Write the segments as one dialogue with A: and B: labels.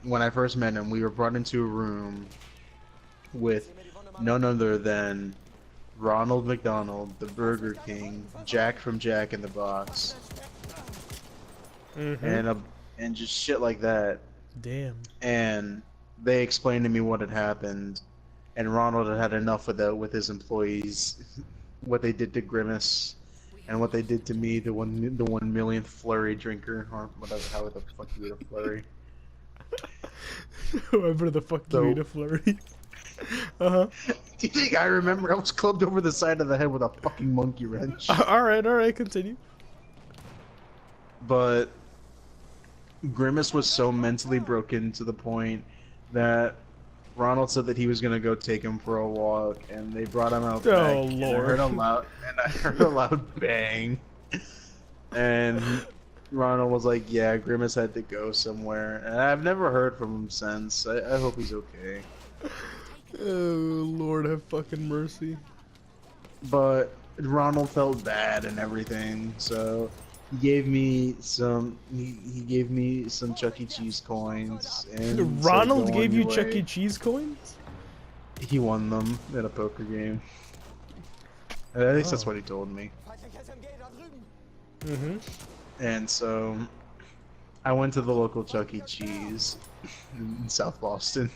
A: when I first met him, we were brought into a room with none other than Ronald McDonald, the Burger King, Jack from Jack in the Box,
B: Mm-hmm.
A: and and just shit like that.
B: Damn.
A: And they explained to me what had happened, and Ronald had had enough with his employees, what they did to Grimace, and what they did to me, the 1 millionth flurry drinker, or whatever, how the fuck you eat a flurry.
B: Whoever the fuck you eat
A: So,
B: a flurry. Uh-huh.
A: do you think I remember? I was clubbed over the side of the head with a fucking monkey wrench.
B: Alright, continue.
A: But Grimace was so mentally broken to the point that Ronald said that he was gonna go take him for a walk, and they brought him out back.
B: Oh,
A: And
B: Lord.
A: I heard a loud bang, and Ronald was like, "Yeah, Grimace had to go somewhere," and I've never heard from him since. I hope he's okay.
B: Oh, Lord have fucking mercy.
A: But Ronald felt bad and everything, so he gave me some. He gave me some Chuck E. Cheese coins, and
B: Ronald
A: said, "Go
B: gave
A: on
B: you
A: your
B: Chuck
A: way."
B: E. Cheese coins?
A: He won them at a poker game. At least that's
B: Oh.
A: what he told me.
B: Mm-hmm.
A: And so I went to the local Chuck E. Cheese in South Boston,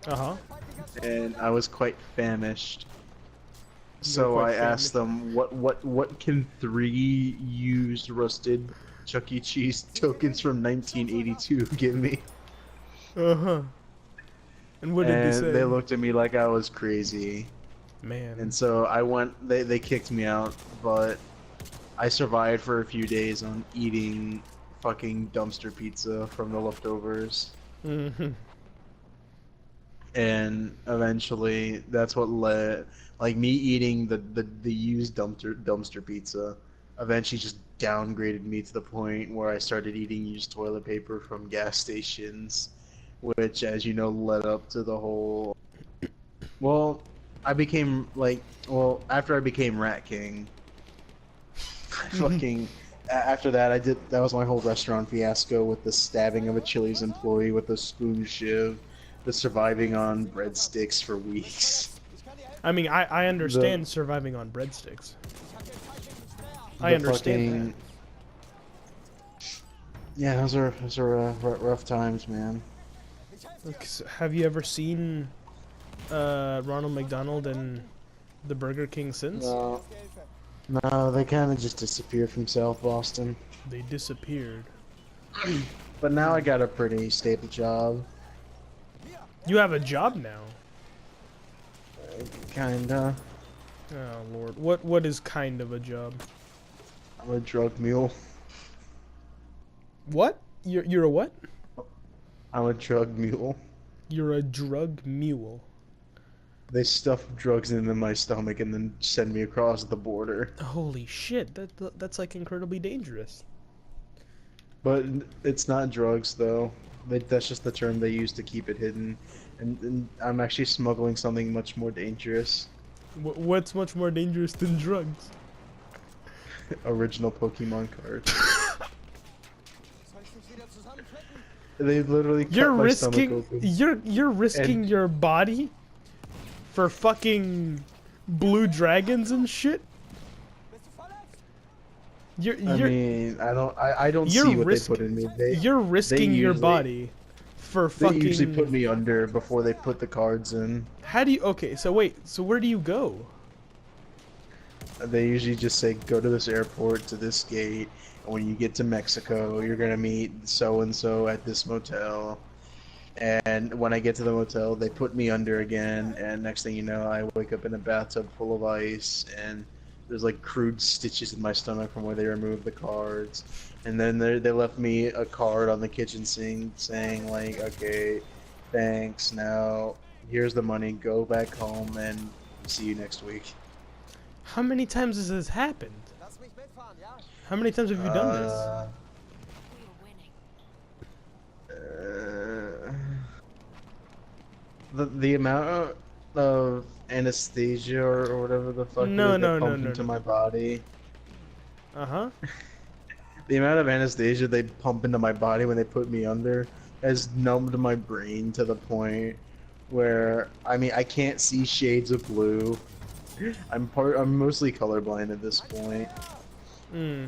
B: Uh-huh.
A: and I was quite famished.
B: You
A: So
B: were quite
A: I asked them, what can 3 used rusted Chuck E. Cheese tokens from 1982 give me?
B: Uh-huh. And what did they
A: And
B: say?
A: they looked at me like I was crazy.
B: Man.
A: And so I went, they kicked me out, but I survived for a few days on eating fucking dumpster pizza from the leftovers.
B: Mm-hmm.
A: And eventually that's what led, like, me eating the used dumpster pizza eventually just downgraded me to the point where I started eating used toilet paper from gas stations, which, as you know, led up to the whole, well, I became like, well, after I became Rat King, fucking after that that was my whole restaurant fiasco with the stabbing of a Chili's employee with a spoon shiv, the surviving on breadsticks for weeks.
B: I mean, I understand surviving on breadsticks. I understand that.
A: Yeah, those are rough times, man.
B: Look, have you ever seen Ronald McDonald and the Burger King since?
A: No, they kind of just disappeared from South Boston.
B: They disappeared.
A: But now I got a pretty stable job.
B: You have a job now.
A: Kinda.
B: Oh Lord, what is kind of a job?
A: I'm a drug mule.
B: What? You're a what?
A: I'm a drug mule.
B: You're a drug mule.
A: They stuff drugs into my stomach and then send me across the border.
B: Holy shit, that's like incredibly dangerous.
A: But it's not drugs, though. That's just the term they use to keep it hidden. And I'm actually smuggling something much more dangerous.
B: What's much more dangerous than drugs?
A: Original Pokemon cards. They literally cut my stomach open.
B: You're risking your body for fucking blue dragons and shit. I
A: mean, I don't see what they put in me.
B: You're risking your body for fucking.
A: They usually put me under before they put the cards in.
B: How do you? Okay, so wait. So where do you go?
A: They usually just say, go to this airport, to this gate, and when you get to Mexico, you're gonna meet so-and-so at this motel. And when I get to the motel, they put me under again, and next thing you know, I wake up in a bathtub full of ice, and there's like crude stitches in my stomach from where they removed the cards. And then they left me a card on the kitchen sink saying like, okay, thanks, now here's the money, go back home, and see you next week.
B: How many times has this happened? How many times have you done this?
A: The amount of anesthesia or whatever the fuck they pump into my body.
B: Uh-huh.
A: The amount of anesthesia they pump into my body when they put me under has numbed my brain to the point where I mean I can't see shades of blue. I'm mostly colorblind at this point.
B: Hmm.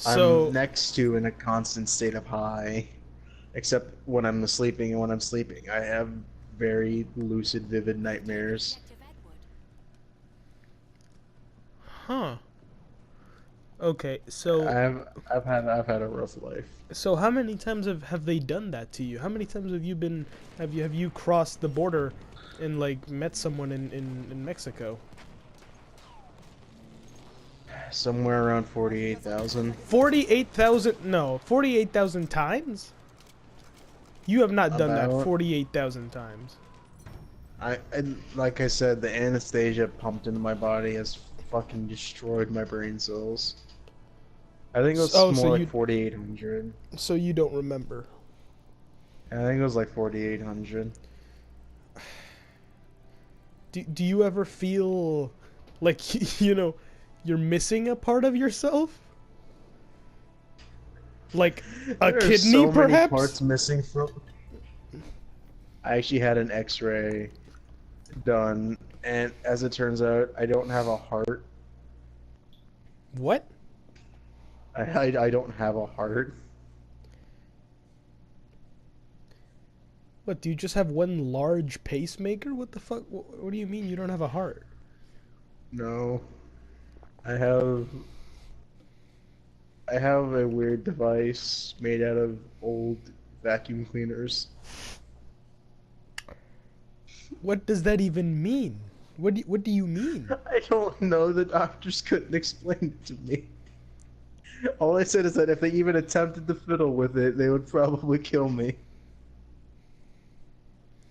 A: I'm
B: So,
A: next to in a constant state of high, except when I'm sleeping and when I'm sleeping. I have very lucid, vivid nightmares.
B: huh. Okay, so
A: I've had a rough life.
B: so how many times have they done that to you? How many times have you been have you crossed the border and like met someone in Mexico?
A: Somewhere around 48,000.
B: 48,000, no, 48,000 times? You have not done that
A: About.
B: 48,000 times.
A: Like I said, the anesthesia pumped into my body has fucking destroyed my brain cells. I think it was
B: Oh,
A: more like 4,800.
B: so you don't remember.
A: I think it was like 4,800.
B: Do you ever feel like you know you're missing a part of yourself? Like a
A: There are
B: kidney,
A: so many
B: perhaps?
A: parts missing from. I actually had an X-ray done, and as it turns out, I don't have a heart.
B: What?
A: I don't have a heart.
B: What, do you just have one large pacemaker? What the fuck? What do you mean you don't have a heart?
A: No, I have. I have a weird device made out of old vacuum cleaners.
B: What does that even mean? What do you mean?
A: I don't know. The doctors couldn't explain it to me. All I said is that if they even attempted to fiddle with it, they would probably kill me.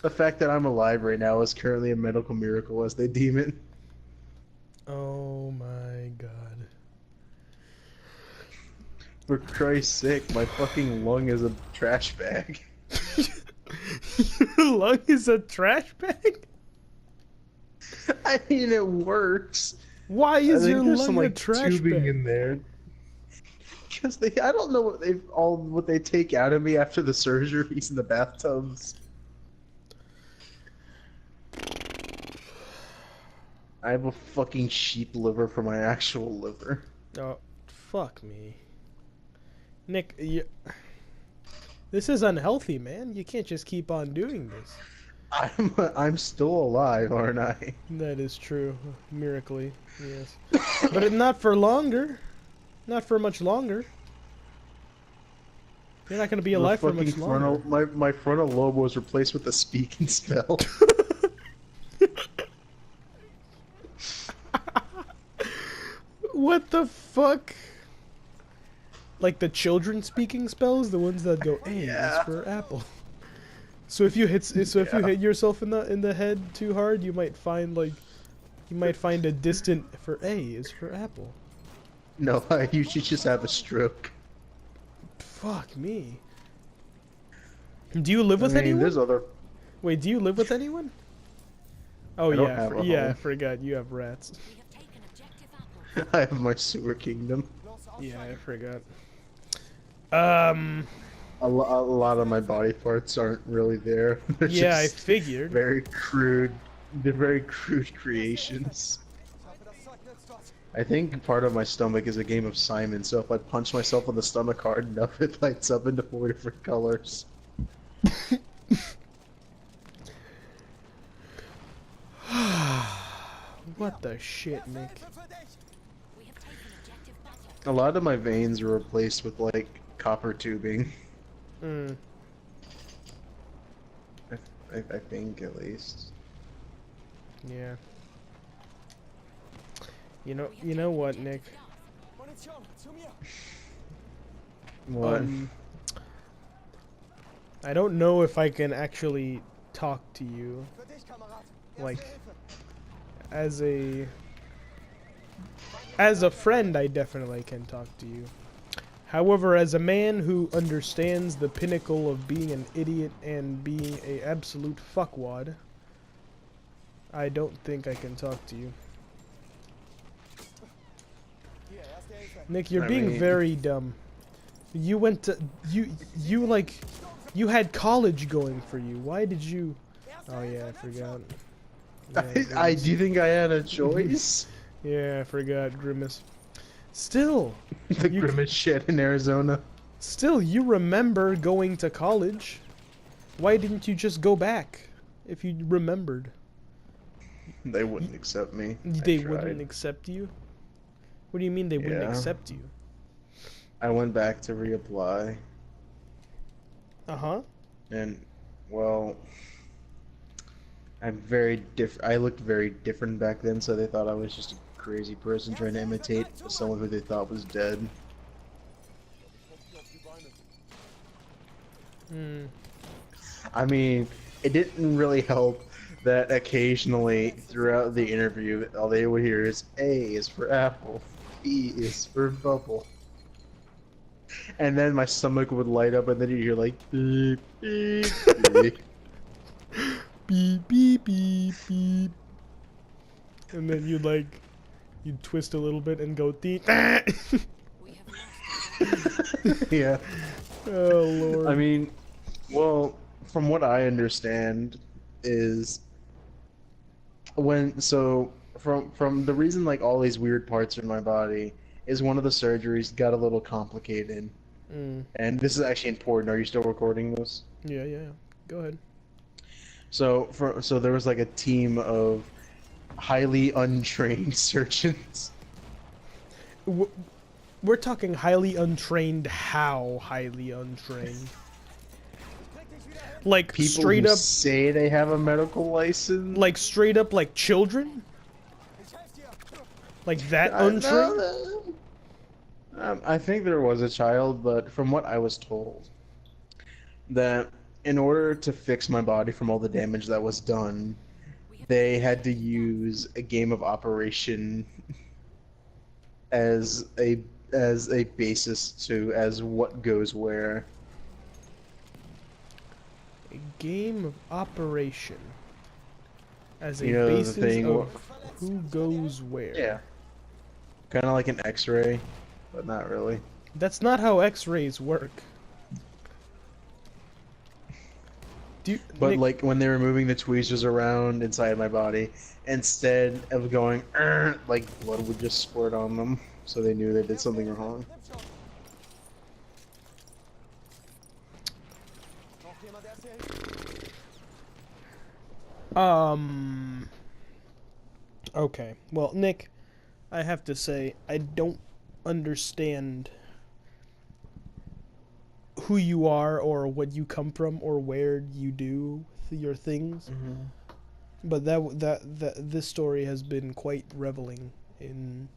A: The fact that I'm alive right now is currently a medical miracle, as they deem it.
B: Oh my god.
A: For Christ's sake, my fucking lung is a trash bag.
B: Your lung is a trash bag?
A: I mean, it works.
B: Why
A: I
B: is your
A: think there's some
B: lung a
A: like
B: trash
A: tubing
B: bag?
A: in there. Because I don't know what they take out of me after the surgeries in the bathtubs. I have a fucking sheep liver for my actual liver.
B: Oh, fuck me. Nick, this is unhealthy, man. You can't just keep on doing this.
A: I'm still alive, aren't I?
B: That is true. Miraculously, yes. But not for longer. Not for much longer. You're not going to be alive for much longer.
A: My frontal lobe was replaced with a speaking spell.
B: What the fuck? Like the children speaking spells, the ones that go A is for apple. So if you hit yourself in the head too hard, you might find a distant for A is for apple.
A: No, you should just have a stroke.
B: Fuck me. Do you live with
A: I mean,
B: anyone?
A: there's other.
B: Wait, do you live with anyone? Oh
A: I don't
B: yeah,
A: have a
B: yeah, I
A: home.
B: forgot you have rats.
A: I have my sewer kingdom.
B: Yeah, I forgot.
A: A lot of my body parts aren't really there. They're
B: Yeah, I
A: just
B: figured.
A: very crude. They're very crude creations. I think part of my stomach is a game of Simon, so if I punch myself on the stomach hard enough, it lights up into 4 different colors.
B: What the shit, Nick?
A: A lot of my veins are replaced with like copper tubing.
B: Mm.
A: I think at least.
B: Yeah. You know what, Nick?
A: What?
B: I don't know if I can actually talk to you, like, as a friend. I definitely can talk to you. However, as a man who understands the pinnacle of being an idiot and being a absolute fuckwad, I don't think I can talk to you. Nick, you're being very dumb. You went to you like You had college going for you. Why did you? Oh yeah, I forgot. Yeah,
A: Do you think I had a choice?
B: yeah, I forgot Grimace. Still,
A: The
B: you
A: Grimace shed in Arizona.
B: still you remember going to college. Why didn't you just go back if you remembered?
A: They wouldn't accept me. I
B: They
A: tried.
B: wouldn't accept you? What do you mean they wouldn't
A: Yeah.
B: accept you?
A: I went back to reapply,
B: Uh-huh.
A: and well, I looked very different back then, so they thought I was just a crazy person trying to imitate someone who they thought was dead.
B: Hmm.
A: I mean, it didn't really help that occasionally throughout the interview, all they would hear is A is for apple, B is for bubble. And then my stomach would light up, and then you'd hear like beep, beep, beep.
B: Beep, beep, beep, beep. And then you'd twist a little bit and go dee.
A: Yeah.
B: Oh, Lord.
A: I mean, well, from what I understand, is from the reason like all these weird parts in my body is one of the surgeries got a little complicated.
B: Mm.
A: And this is actually important. Are you still recording this?
B: Yeah, yeah. Go ahead.
A: So there was like a team of highly untrained surgeons.
B: We're talking highly untrained. How highly untrained? Like
A: People
B: straight
A: who
B: up,
A: say they have a medical license.
B: like straight up, like children. Like that untrained.
A: I think there was a child, but from what I was told, that in order to fix my body from all the damage that was done, they had to use a game of operation as a basis to as what goes where.
B: A game of operation as a
A: You know, the
B: basis
A: thing
B: of who goes where.
A: Yeah. Kind of like an X-ray, but not really.
B: That's not how X-rays work.
A: But
B: Nick,
A: like when they were moving the tweezers around inside my body, instead of going, like blood would just squirt on them, so they knew they did something wrong.
B: Okay. Well, Nick, I have to say, I don't understand who you are or what you come from or where you do your things.
A: Mm-hmm.
B: But this story has been quite reveling in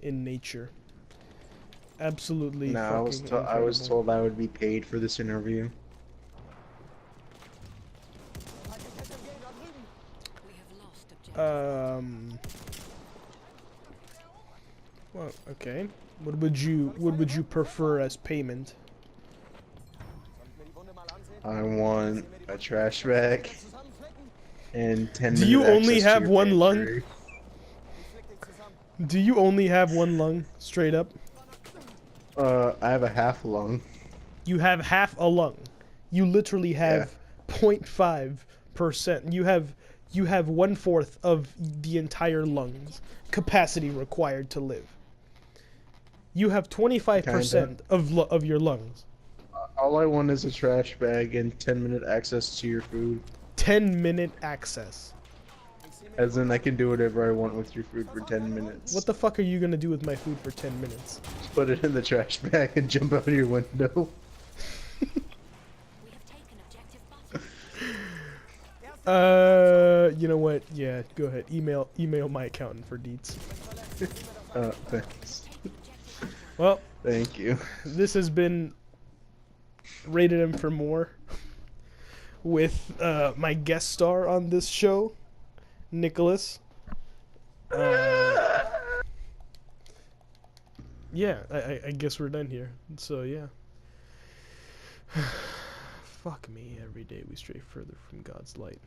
B: nature. Absolutely
A: No,
B: fucking
A: I was
B: incredible.
A: told I would be paid for this interview.
B: Well, okay. What would you prefer as payment?
A: I want a trash bag and 10
B: Do you
A: minute
B: only
A: access to
B: have
A: your
B: one lung?
A: pantry.
B: Do you only have one lung? Straight up.
A: I have a half lung.
B: You have half a lung. You literally have 0.5%. You have 1/4 of the entire lungs capacity required to live. You have 25% of your lungs.
A: All I want is a trash bag and 10-minute access to your food.
B: 10-minute access.
A: As in, I can do whatever I want with your food for 10 minutes.
B: What the fuck are you gonna do with my food for 10 minutes?
A: Just put it in the trash bag and jump out your window.
B: You know what? Yeah, go ahead. Email my accountant for deets.
A: Thanks.
B: Well,
A: Thank you.
B: this has been Rated M for More with my guest star on this show, Nicholas. Yeah, I guess we're done here. So yeah. Fuck me, every day we stray further from God's light.